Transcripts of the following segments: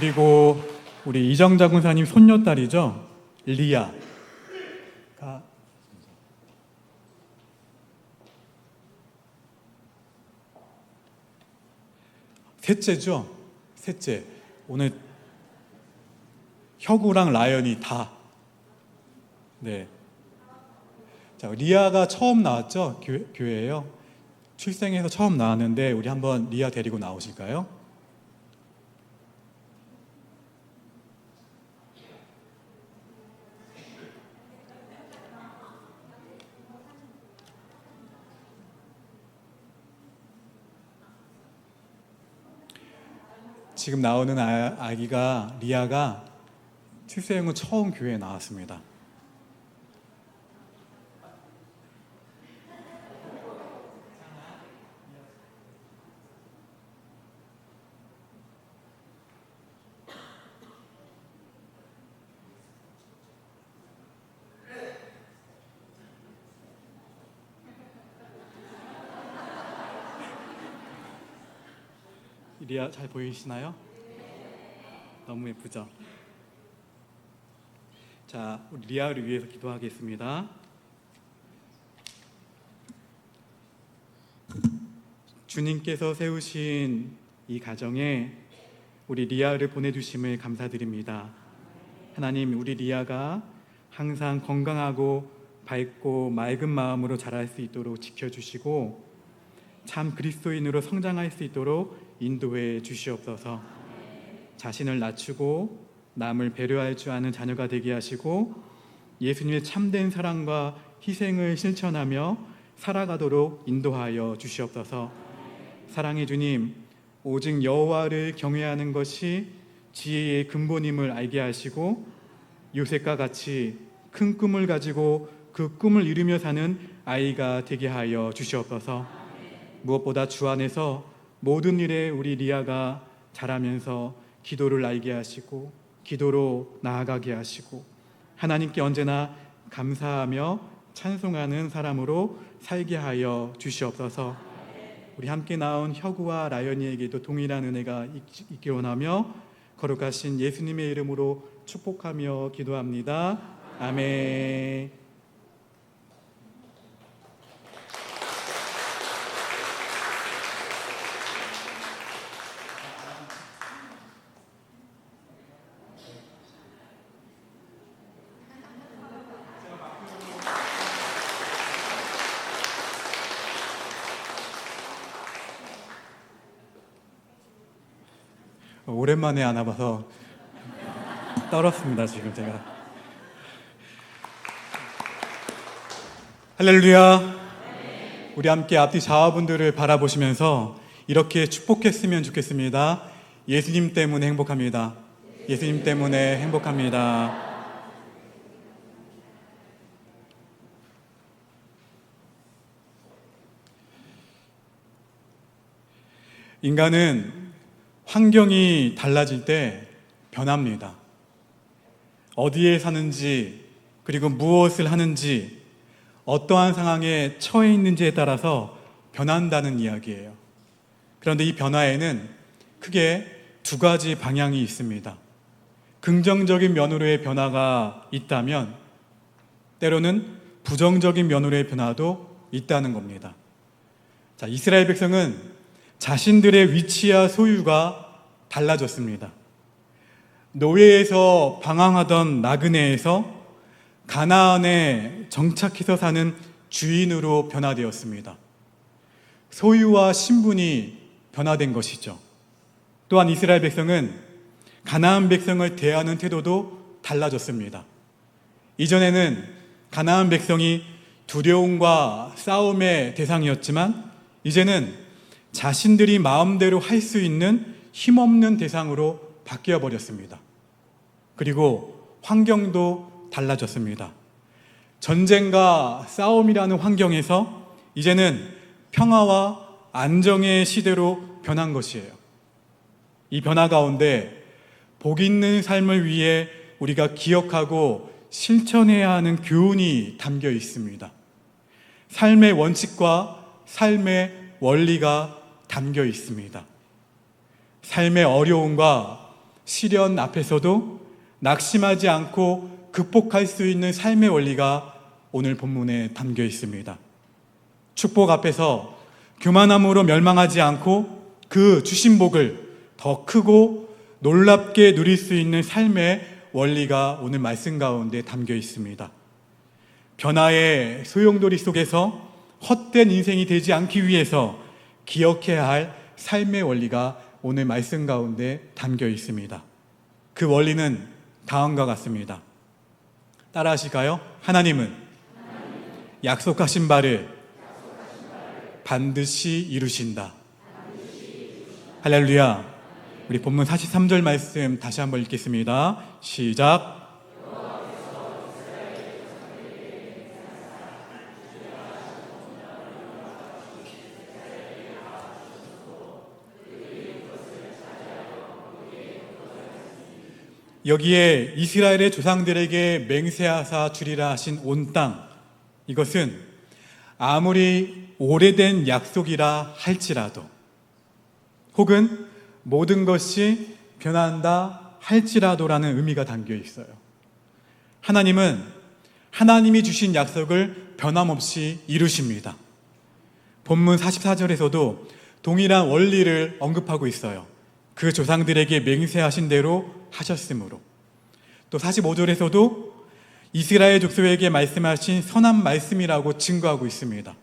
그리고 우리 이정자 군사님 손녀딸이죠, 리아가 셋째죠. 셋째. 오늘 혁우랑 라연이 다. 네. 자, 리아가 처음 나왔죠? 교회에요. 출생해서 처음 나왔는데 우리 한번 리아 데리고 나오실까요? 지금 나오는 아기가 리아가 출생 후 처음 교회에 나왔습니다. 리아 잘 보이시나요? 너무 예쁘죠? 자, 우리 리아를 위해서 기도하겠습니다. 주님께서 세우신 이 가정에 우리 리아를 보내주심을 감사드립니다. 하나님, 우리 리아가 항상 건강하고 밝고 맑은 마음으로 자랄 수 있도록 지켜주시고 참 그리스도인으로 성장할 수 있도록 인도해 주시옵소서. 자신을 낮추고 남을 배려할 줄 아는 자녀가 되게 하시고 예수님의 참된 사랑과 희생을 실천하며 살아가도록 인도하여 주시옵소서. 사랑의 주님, 오직 여호와를 경외하는 것이 지혜의 근본임을 알게 하시고 요셉과 같이 큰 꿈을 가지고 그 꿈을 이루며 사는 아이가 되게 하여 주시옵소서. 무엇보다 주 안에서 모든 일에 우리 리아가 자라면서 기도를 알게 하시고 기도로 나아가게 하시고 하나님께 언제나 감사하며 찬송하는 사람으로 살게 하여 주시옵소서. 우리 함께 나온 혁우와 라연이에게도 동일한 은혜가 있기 원하며 거룩하신 예수님의 이름으로 축복하며 기도합니다. 아멘. 오랜만에 안아봐서 떨었습니다. 지금 제가. 할렐루야. 우리 함께 앞뒤 자화분들을 바라보시면서 이렇게 축복했으면 좋겠습니다. 예수님 때문에 행복합니다. 예수님 때문에 행복합니다. 인간은 환경이 달라질 때 변합니다. 어디에 사는지, 그리고 무엇을 하는지, 어떠한 상황에 처해 있는지에 따라서 변한다는 이야기예요. 그런데 이 변화에는 크게 두 가지 방향이 있습니다. 긍정적인 면으로의 변화가 있다면 때로는 부정적인 면으로의 변화도 있다는 겁니다. 자, 이스라엘 백성은 자신들의 위치와 소유가 달라졌습니다. 노예에서 방황하던 나그네에서 가나안에 정착해서 사는 주인으로 변화되었습니다. 소유와 신분이 변화된 것이죠. 또한 이스라엘 백성은 가나안 백성을 대하는 태도도 달라졌습니다. 이전에는 가나안 백성이 두려움과 싸움의 대상이었지만 이제는 자신들이 마음대로 할 수 있는 힘없는 대상으로 바뀌어 버렸습니다. 그리고 환경도 달라졌습니다. 전쟁과 싸움이라는 환경에서 이제는 평화와 안정의 시대로 변한 것이에요. 이 변화 가운데 복 있는 삶을 위해 우리가 기억하고 실천해야 하는 교훈이 담겨 있습니다. 삶의 원칙과 삶의 원리가 담겨 있습니다. 삶의 어려움과 시련 앞에서도 낙심하지 않고 극복할 수 있는 삶의 원리가 오늘 본문에 담겨 있습니다. 축복 앞에서 교만함으로 멸망하지 않고 그 주신 복을 더 크고 놀랍게 누릴 수 있는 삶의 원리가 오늘 말씀 가운데 담겨 있습니다. 변화의 소용돌이 속에서 헛된 인생이 되지 않기 위해서 기억해야 할 삶의 원리가 오늘 말씀 가운데 담겨 있습니다. 그 원리는 다음과 같습니다. 따라 하실까요? 하나님은 약속하신 바를 반드시 이루신다. 할렐루야. 우리 본문 43절 말씀 다시 한번 읽겠습니다. 시작. 여기에 이스라엘의 조상들에게 맹세하사 주리라 하신 온 땅, 이것은 아무리 오래된 약속이라 할지라도 혹은 모든 것이 변한다 할지라도라는 의미가 담겨 있어요. 하나님은 하나님이 주신 약속을 변함없이 이루십니다. 본문 44절에서도 동일한 원리를 언급하고 있어요. 그 조상들에게 맹세하신 대로 하셨으므로. 또 45절에서도 이스라엘 족속에게 말씀하신 선한 말씀이라고 증거하고 있습니다.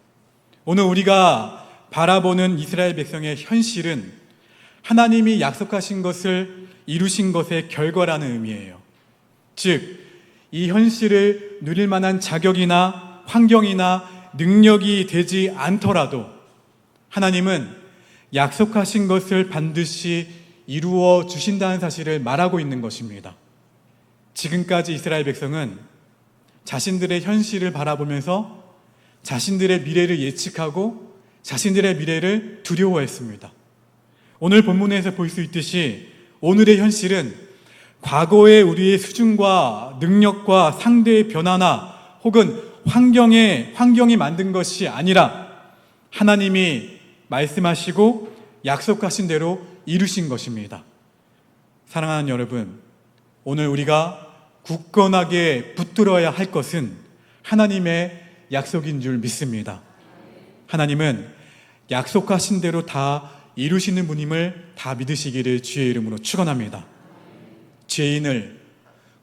오늘 우리가 바라보는 이스라엘 백성의 현실은 하나님이 약속하신 것을 이루신 것의 결과라는 의미예요. 즉, 이 현실을 누릴 만한 자격이나 환경이나 능력이 되지 않더라도 하나님은 약속하신 것을 반드시 이루어 주신다는 사실을 말하고 있는 것입니다. 지금까지 이스라엘 백성은 자신들의 현실을 바라보면서 자신들의 미래를 예측하고 자신들의 미래를 두려워했습니다. 오늘 본문에서 볼 수 있듯이 오늘의 현실은 과거의 우리의 수준과 능력과 상대의 변화나 혹은 환경이 만든 것이 아니라 하나님이 말씀하시고 약속하신 대로 이루신 것입니다. 사랑하는 여러분, 오늘 우리가 굳건하게 붙들어야 할 것은 하나님의 약속인 줄 믿습니다. 하나님은 약속하신 대로 다 이루시는 분임을 다 믿으시기를 주의 이름으로 축원합니다. 죄인을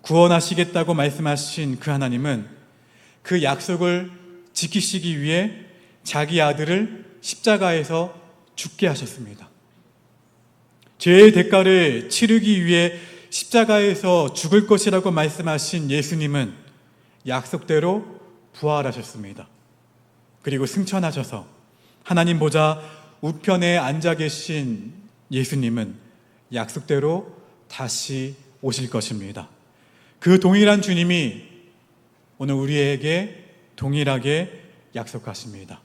구원하시겠다고 말씀하신 그 하나님은 그 약속을 지키시기 위해 자기 아들을 십자가에서 죽게 하셨습니다. 죄의 대가를 치르기 위해 십자가에서 죽을 것이라고 말씀하신 예수님은 약속대로 부활하셨습니다. 그리고 승천하셔서 하나님 보좌 우편에 앉아 계신 예수님은 약속대로 다시 오실 것입니다. 그 동일한 주님이 오늘 우리에게 동일하게 약속하십니다.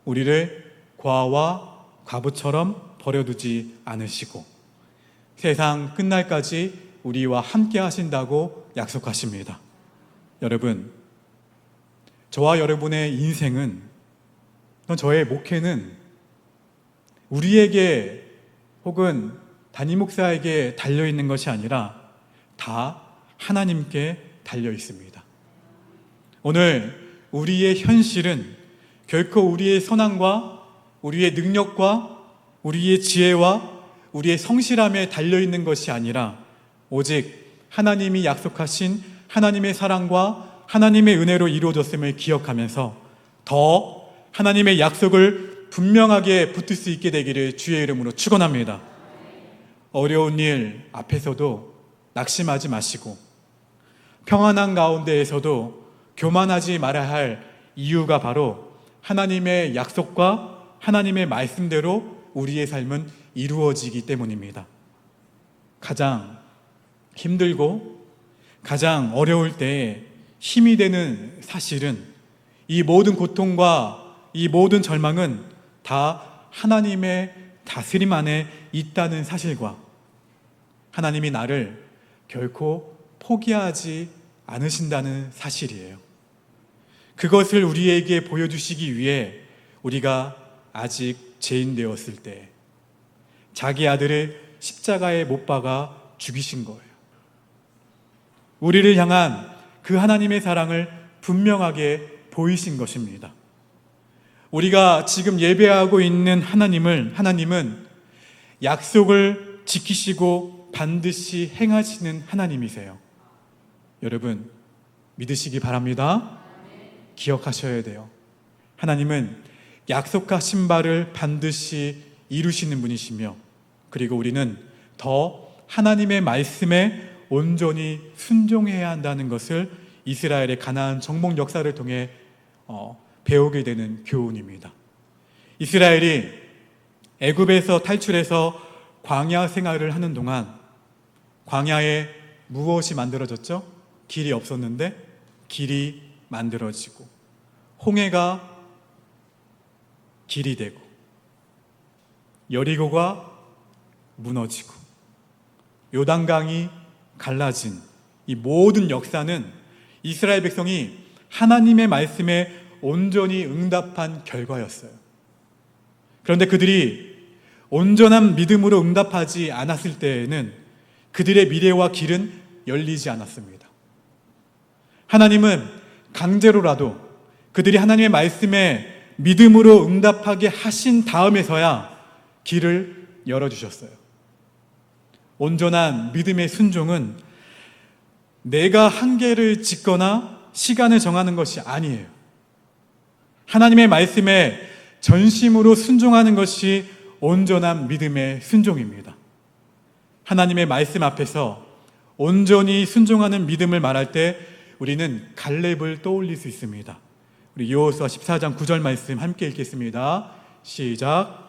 우리를 과와 과부처럼 버려두지 않으시고 세상 끝날까지 우리와 함께 하신다고 약속하십니다. 여러분, 저와 여러분의 인생은, 저의 목회는 우리에게 혹은 담임 목사에게 달려있는 것이 아니라 다 하나님께 달려 있습니다. 오늘 우리의 현실은 결코 우리의 선함과 우리의 능력과 우리의 지혜와 우리의 성실함에 달려있는 것이 아니라 오직 하나님이 약속하신 하나님의 사랑과 하나님의 은혜로 이루어졌음을 기억하면서 더 하나님의 약속을 분명하게 붙들 수 있게 되기를 주의 이름으로 축원합니다. 어려운 일 앞에서도 낙심하지 마시고 평안한 가운데에서도 교만하지 말아야 할 이유가 바로 하나님의 약속과 하나님의 말씀대로 우리의 삶은 이루어지기 때문입니다. 가장 힘들고 가장 어려울 때에 힘이 되는 사실은 이 모든 고통과 이 모든 절망은 다 하나님의 다스림 안에 있다는 사실과 하나님이 나를 결코 포기하지 않으신다는 사실이에요. 그것을 우리에게 보여주시기 위해 우리가 아직 죄인 되었을 때 자기 아들을 십자가에 못 박아 죽이신 거예요. 우리를 향한 그 하나님의 사랑을 분명하게 보이신 것입니다. 우리가 지금 예배하고 있는 하나님은 약속을 지키시고 반드시 행하시는 하나님이세요. 여러분, 믿으시기 바랍니다. 기억하셔야 돼요. 하나님은 약속하신 바를 반드시 이루시는 분이시며, 그리고 우리는 더 하나님의 말씀에 온전히 순종해야 한다는 것을 이스라엘의 가나안 정복 역사를 통해 배우게 되는 교훈입니다. 이스라엘이 애굽에서 탈출해서 광야 생활을 하는 동안 광야에 무엇이 만들어졌죠? 길이 없었는데 길이 만들어지고, 홍해가 길이 되고, 여리고가 무너지고, 요단강이 갈라진 이 모든 역사는 이스라엘 백성이 하나님의 말씀에 온전히 응답한 결과였어요. 그런데 그들이 온전한 믿음으로 응답하지 않았을 때에는 그들의 미래와 길은 열리지 않았습니다. 하나님은 강제로라도 그들이 하나님의 말씀에 믿음으로 응답하게 하신 다음에서야 길을 열어주셨어요. 온전한 믿음의 순종은 내가 한계를 짓거나 시간을 정하는 것이 아니에요. 하나님의 말씀에 전심으로 순종하는 것이 온전한 믿음의 순종입니다. 하나님의 말씀 앞에서 온전히 순종하는 믿음을 말할 때 우리는 갈렙을 떠올릴 수 있습니다. 우리 여호수아 14장 9절 말씀 함께 읽겠습니다. 시작.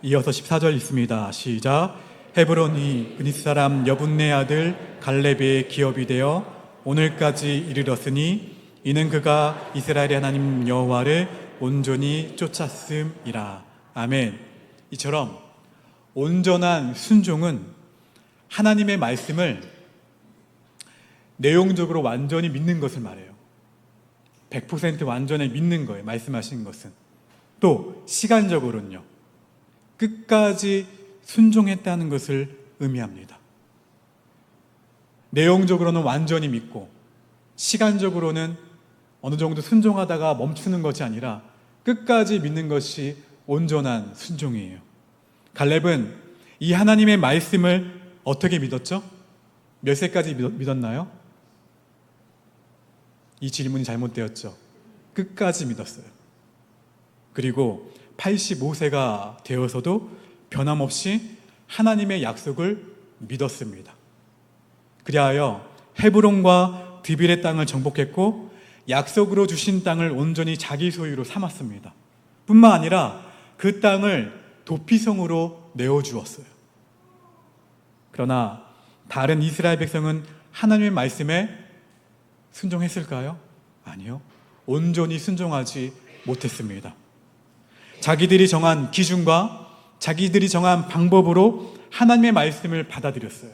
이어서 14절 읽습니다. 시작. 헤브론이 그릿 사람 여분네 아들 갈렙의 기업이 되어 오늘까지 이르렀으니 이는 그가 이스라엘의 하나님 여호와를 온전히 쫓았음이라. 아멘. 이처럼 온전한 순종은 하나님의 말씀을 내용적으로 완전히 믿는 것을 말해요. 100% 완전히 믿는 거예요. 말씀하신 것은. 또 시간적으로는요, 끝까지 순종했다는 것을 의미합니다. 내용적으로는 완전히 믿고 시간적으로는 어느 정도 순종하다가 멈추는 것이 아니라 끝까지 믿는 것이 온전한 순종이에요. 갈렙은 이 하나님의 말씀을 어떻게 믿었죠? 몇 세까지 믿었나요? 이 질문이 잘못되었죠. 끝까지 믿었어요. 그리고 85세가 되어서도 변함없이 하나님의 약속을 믿었습니다. 그리하여 헤브론과 드빌의 땅을 정복했고 약속으로 주신 땅을 온전히 자기 소유로 삼았습니다. 뿐만 아니라 그 땅을 도피성으로 내어주었어요. 그러나 다른 이스라엘 백성은 하나님의 말씀에 순종했을까요? 아니요. 온전히 순종하지 못했습니다. 자기들이 정한 기준과 자기들이 정한 방법으로 하나님의 말씀을 받아들였어요.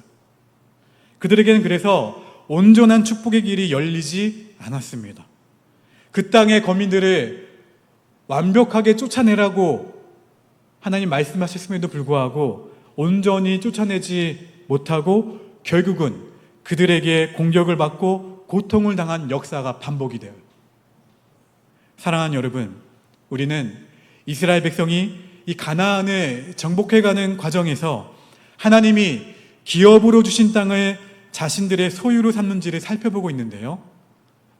그들에게는 그래서 온전한 축복의 길이 열리지 않았습니다. 그 땅의 거민들을 완벽하게 쫓아내라고 하나님 말씀하셨음에도 불구하고 온전히 쫓아내지 못하고 결국은 그들에게 공격을 받고 고통을 당한 역사가 반복이 돼요. 사랑하는 여러분, 우리는 이스라엘 백성이 이 가나안을 정복해가는 과정에서 하나님이 기업으로 주신 땅을 자신들의 소유로 삼는지를 살펴보고 있는데요,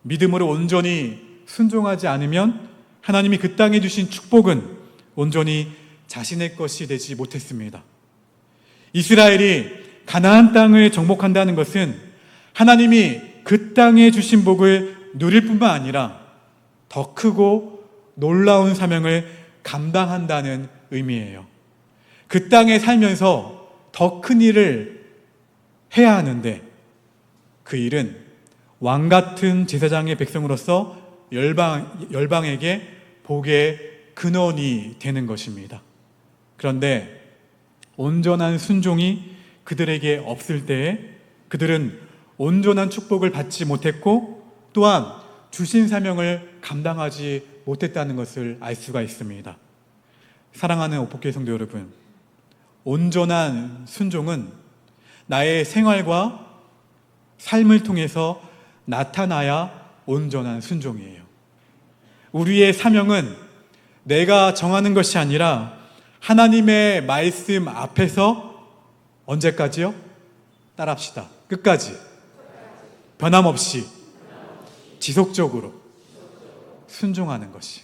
믿음으로 온전히 순종하지 않으면 하나님이 그 땅에 주신 축복은 온전히 자신의 것이 되지 못했습니다. 이스라엘이 가나안 땅을 정복한다는 것은 하나님이 그 땅에 주신 복을 누릴 뿐만 아니라 더 크고 놀라운 사명을 감당한다는 의미예요. 그 땅에 살면서 더 큰 일을 해야 하는데 그 일은 왕 같은 제사장의 백성으로서 열방에게 복의 근원이 되는 것입니다. 그런데 온전한 순종이 그들에게 없을 때에 그들은 온전한 축복을 받지 못했고 또한 주신 사명을 감당하지 못했다는 것을 알 수가 있습니다. 사랑하는 오포교회 성도 여러분, 온전한 순종은 나의 생활과 삶을 통해서 나타나야 온전한 순종이에요. 우리의 사명은 내가 정하는 것이 아니라 하나님의 말씀 앞에서 언제까지요? 따라합시다. 끝까지. 변함없이 지속적으로 순종하는 것이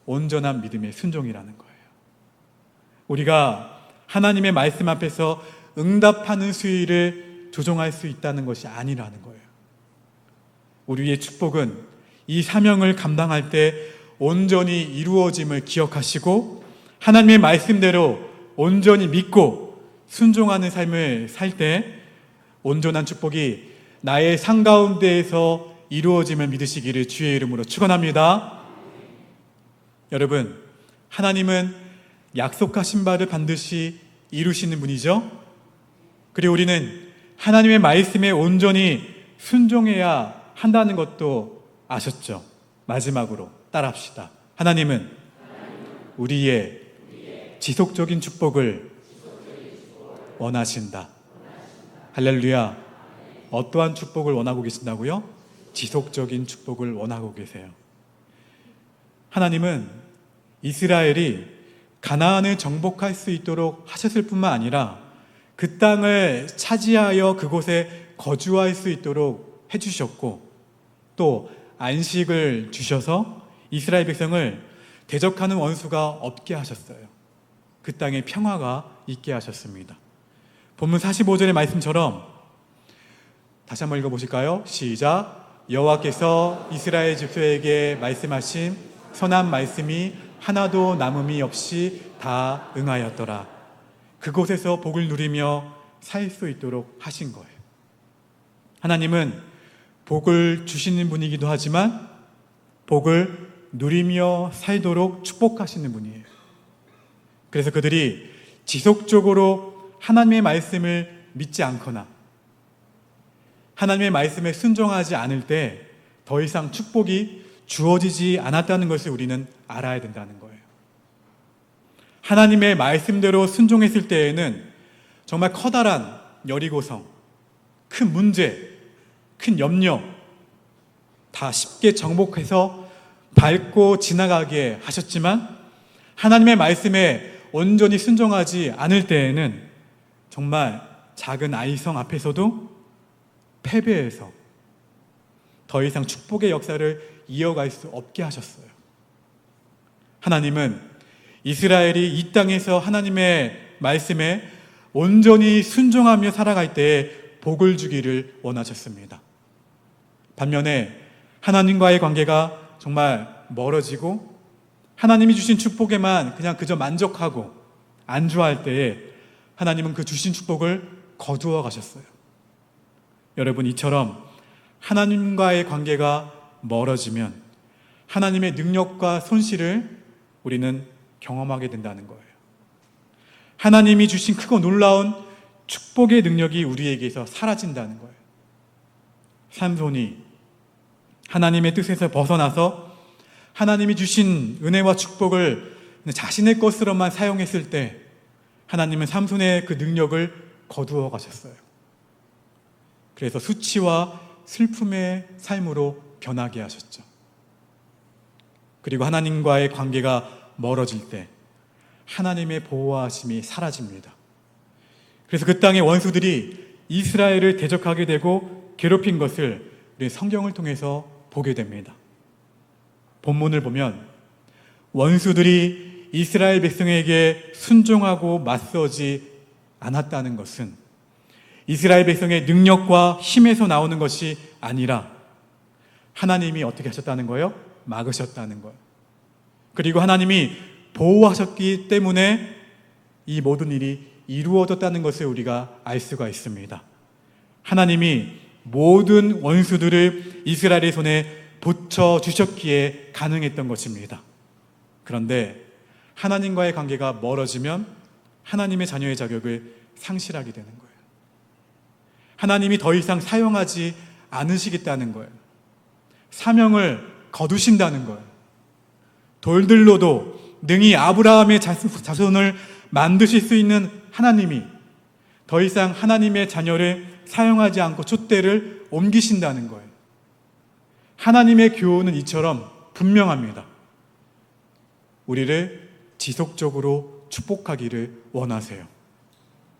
온전한 믿음의 순종이라는 거예요. 우리가 하나님의 말씀 앞에서 응답하는 수위를 조정할 수 있다는 것이 아니라는 거예요. 우리의 축복은 이 사명을 감당할 때 온전히 이루어짐을 기억하시고 하나님의 말씀대로 온전히 믿고 순종하는 삶을 살 때 온전한 축복이 나의 삶 가운데에서 이루어짐을 믿으시기를 주의 이름으로 축원합니다. 여러분, 하나님은 약속하신 바를 반드시 이루시는 분이죠. 그리고 우리는 하나님의 말씀에 온전히 순종해야 한다는 것도 아셨죠? 마지막으로 따라합시다. 하나님은 우리의 지속적인 축복을 원하신다. 할렐루야. 어떠한 축복을 원하고 계신다고요? 지속적인 축복을 원하고 계세요. 하나님은 이스라엘이 가나안을 정복할 수 있도록 하셨을 뿐만 아니라 그 땅을 차지하여 그곳에 거주할 수 있도록 해주셨고 또 안식을 주셔서 이스라엘 백성을 대적하는 원수가 없게 하셨어요. 그 땅에 평화가 있게 하셨습니다. 본문 45절의 말씀처럼 다시 한번 읽어보실까요? 시작. 여호와께서 이스라엘 족속에게 말씀하신 선한 말씀이 하나도 남음이 없이 다 응하였더라. 그곳에서 복을 누리며 살 수 있도록 하신 거예요. 하나님은 복을 주시는 분이기도 하지만 복을 누리며 살도록 축복하시는 분이에요. 그래서 그들이 지속적으로 하나님의 말씀을 믿지 않거나 하나님의 말씀에 순종하지 않을 때 더 이상 축복이 주어지지 않았다는 것을 우리는 알아야 된다는 거예요. 하나님의 말씀대로 순종했을 때에는 정말 커다란 여리고성, 큰 문제, 큰 염려 다 쉽게 정복해서 밟고 지나가게 하셨지만 하나님의 말씀에 온전히 순종하지 않을 때에는 정말 작은 아이성 앞에서도 패배해서 더 이상 축복의 역사를 이어갈 수 없게 하셨어요. 하나님은 이스라엘이 이 땅에서 하나님의 말씀에 온전히 순종하며 살아갈 때에 복을 주기를 원하셨습니다. 반면에 하나님과의 관계가 정말 멀어지고 하나님이 주신 축복에만 그냥 그저 만족하고 안주할 때에 하나님은 그 주신 축복을 거두어 가셨어요. 여러분, 이처럼 하나님과의 관계가 멀어지면 하나님의 능력과 손실을 우리는 경험하게 된다는 거예요. 하나님이 주신 크고 놀라운 축복의 능력이 우리에게서 사라진다는 거예요. 삼손이 하나님의 뜻에서 벗어나서 하나님이 주신 은혜와 축복을 자신의 것으로만 사용했을 때 하나님은 삼손의 그 능력을 거두어 가셨어요. 그래서 수치와 슬픔의 삶으로 변하게 하셨죠. 그리고 하나님과의 관계가 멀어질 때 하나님의 보호하심이 사라집니다. 그래서 그 땅의 원수들이 이스라엘을 대적하게 되고 괴롭힌 것을 우리 성경을 통해서 보게 됩니다. 본문을 보면 원수들이 이스라엘 백성에게 순종하고 맞서지 않았다는 것은 이스라엘 백성의 능력과 힘에서 나오는 것이 아니라 하나님이 어떻게 하셨다는 거예요? 막으셨다는 거예요. 그리고 하나님이 보호하셨기 때문에 이 모든 일이 이루어졌다는 것을 우리가 알 수가 있습니다. 하나님이 모든 원수들을 이스라엘의 손에 붙여주셨기에 가능했던 것입니다. 그런데 하나님과의 관계가 멀어지면 하나님의 자녀의 자격을 상실하게 되는 거예요. 하나님이 더 이상 사용하지 않으시겠다는 거예요. 사명을 거두신다는 거예요. 돌들로도 능히 아브라함의 자손을 만드실 수 있는 하나님이 더 이상 하나님의 자녀를 사용하지 않고 촛대를 옮기신다는 거예요. 하나님의 교훈은 이처럼 분명합니다. 우리를 지속적으로 축복하기를 원하세요.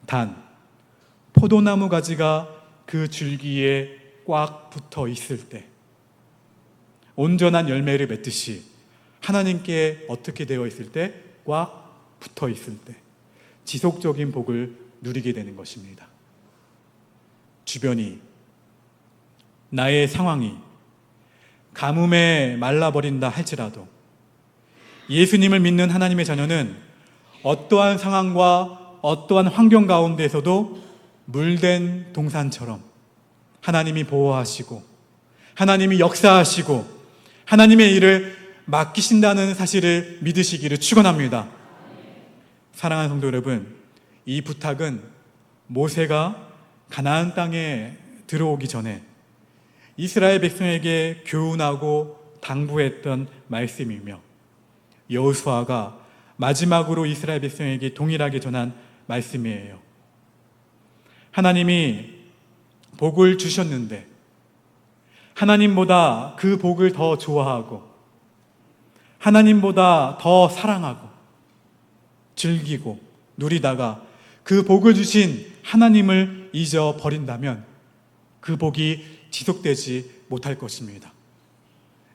단, 포도나무 가지가 그 줄기에 꽉 붙어 있을 때, 온전한 열매를 맺듯이 하나님께 어떻게 되어 있을 때? 꽉 붙어 있을 때 지속적인 복을 누리게 되는 것입니다. 주변이, 나의 상황이 가뭄에 말라버린다 할지라도 예수님을 믿는 하나님의 자녀는 어떠한 상황과 어떠한 환경 가운데에서도 물된 동산처럼 하나님이 보호하시고 하나님이 역사하시고 하나님의 일을 맡기신다는 사실을 믿으시기를 축원합니다. 사랑하는 성도 여러분, 이 부탁은 모세가 가나안 땅에 들어오기 전에 이스라엘 백성에게 교훈하고 당부했던 말씀이며 여호수아가 마지막으로 이스라엘 백성에게 동일하게 전한 말씀이에요. 하나님이 복을 주셨는데 하나님보다 그 복을 더 좋아하고 하나님보다 더 사랑하고 즐기고 누리다가 그 복을 주신 하나님을 잊어버린다면 그 복이 지속되지 못할 것입니다.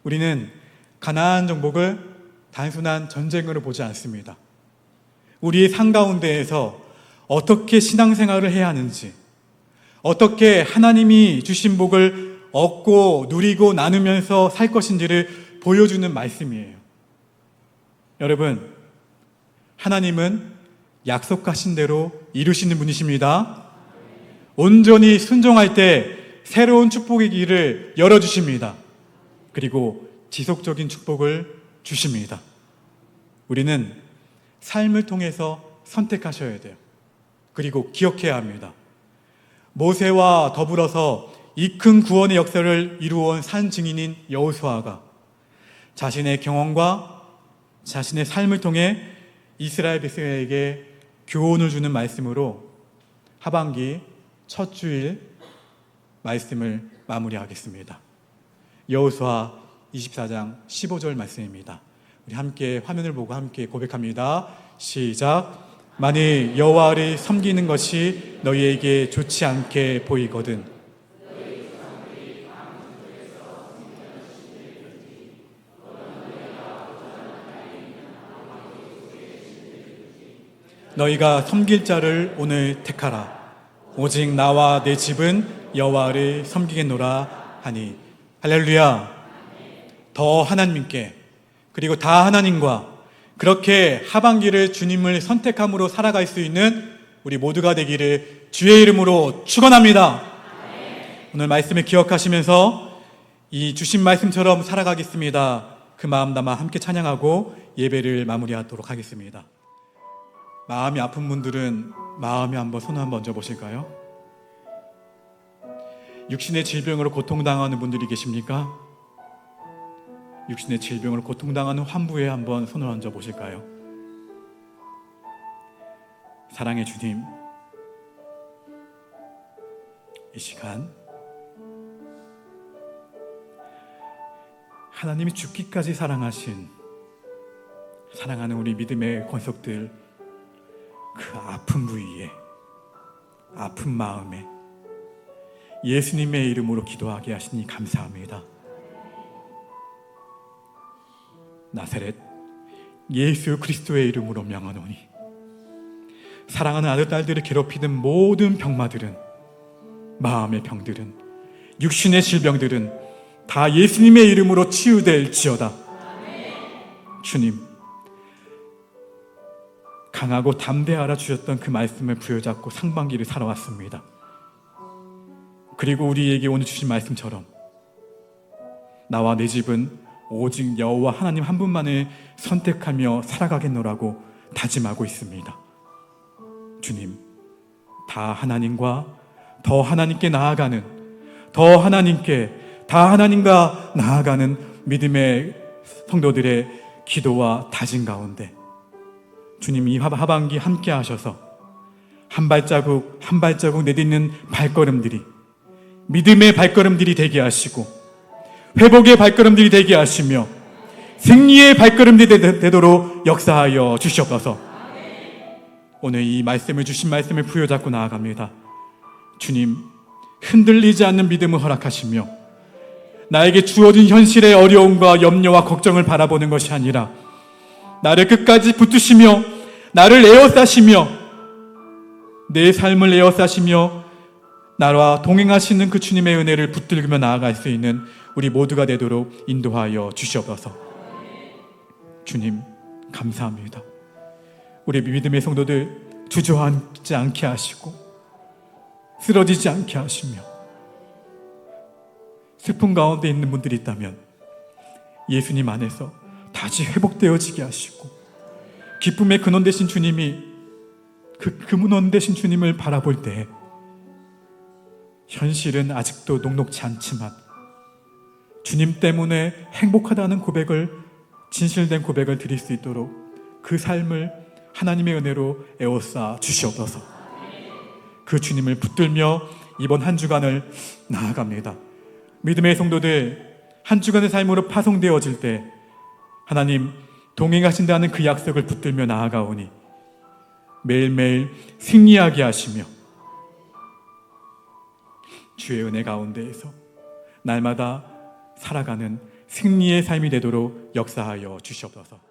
우리는 가나안 정복을 단순한 전쟁으로 보지 않습니다. 우리의 삶 가운데에서 어떻게 신앙생활을 해야 하는지, 어떻게 하나님이 주신 복을 얻고 누리고 나누면서 살 것인지를 보여주는 말씀이에요. 여러분, 하나님은 약속하신 대로 이루시는 분이십니다. 온전히 순종할 때 새로운 축복의 길을 열어주십니다. 그리고 지속적인 축복을 주십니다. 우리는 삶을 통해서 선택하셔야 돼요. 그리고 기억해야 합니다. 모세와 더불어서 이 큰 구원의 역사를 이루어온 산 증인인 여호수아가 자신의 경험과 자신의 삶을 통해 이스라엘 백성에게 교훈을 주는 말씀으로 하반기 첫 주일 말씀을 마무리하겠습니다. 여호수아 24장 15절 말씀입니다. 우리 함께 화면을 보고 함께 고백합니다. 시작. 만일 여호와를 섬기는 것이 너희에게 좋지 않게 보이거든 너희가 섬길 자를 오늘 택하라. 오직 나와 내 집은 여호와를 섬기겠노라 하니. 할렐루야. 더 하나님께, 그리고 다 하나님과 그렇게 하반기를 주님을 선택함으로 살아갈 수 있는 우리 모두가 되기를 주의 이름으로 축원합니다. 오늘 말씀을 기억하시면서 이 주신 말씀처럼 살아가겠습니다. 그 마음 담아 함께 찬양하고 예배를 마무리하도록 하겠습니다. 마음이 아픈 분들은 마음에 한번 손을 한번 얹어 보실까요? 육신의 질병으로 고통당하는 분들이 계십니까? 육신의 질병으로 고통당하는 환부에 한번 손을 얹어 보실까요? 사랑의 주님, 이 시간 하나님이 죽기까지 사랑하신 사랑하는 우리 믿음의 권속들, 그 아픈 부위에, 아픈 마음에 예수님의 이름으로 기도하게 하시니 감사합니다. 나사렛 예수 그리스도의 이름으로 명하노니 사랑하는 아들 딸들을 괴롭히는 모든 병마들은, 마음의 병들은, 육신의 질병들은 다 예수님의 이름으로 치유될지어다. 주님, 강하고 담대하라 주셨던 그 말씀을 부여잡고 상반기를 살아왔습니다. 그리고 우리에게 오늘 주신 말씀처럼 나와 내 집은 오직 여호와 하나님 한 분만을 선택하며 살아가겠노라고 다짐하고 있습니다. 주님, 다 하나님과 더 하나님께 나아가는, 더 하나님께, 다 하나님과 나아가는 믿음의 성도들의 기도와 다짐 가운데 주님 이 하반기 함께 하셔서 한 발자국 한 발자국 내딛는 발걸음들이 믿음의 발걸음들이 되게 하시고 회복의 발걸음들이 되게 하시며 승리의 발걸음들이 되도록 역사하여 주시옵소서. 오늘 이 말씀을 주신 말씀을 부여잡고 나아갑니다. 주님, 흔들리지 않는 믿음을 허락하시며 나에게 주어진 현실의 어려움과 염려와 걱정을 바라보는 것이 아니라 나를 끝까지 붙드시며 나를 에워싸시며 내 삶을 에워싸시며 나와 동행하시는 그 주님의 은혜를 붙들며 나아갈 수 있는 우리 모두가 되도록 인도하여 주시옵소서. 주님 감사합니다. 우리 믿음의 성도들 주저앉지 않게 하시고 쓰러지지 않게 하시며 슬픔 가운데 있는 분들이 있다면 예수님 안에서 다시 회복되어지게 하시고 기쁨의 근원 되신 주님이 그 근원 되신 주님을 바라볼 때 현실은 아직도 녹록지 않지만 주님 때문에 행복하다는 고백을, 진실된 고백을 드릴 수 있도록 그 삶을 하나님의 은혜로 에워싸 주시옵소서. 그 주님을 붙들며 이번 한 주간을 나아갑니다. 믿음의 성도들 한 주간의 삶으로 파송되어질 때 하나님 동행하신다는 그 약속을 붙들며 나아가오니 매일매일 승리하게 하시며 주의 은혜 가운데에서 날마다 살아가는 승리의 삶이 되도록 역사하여 주시옵소서.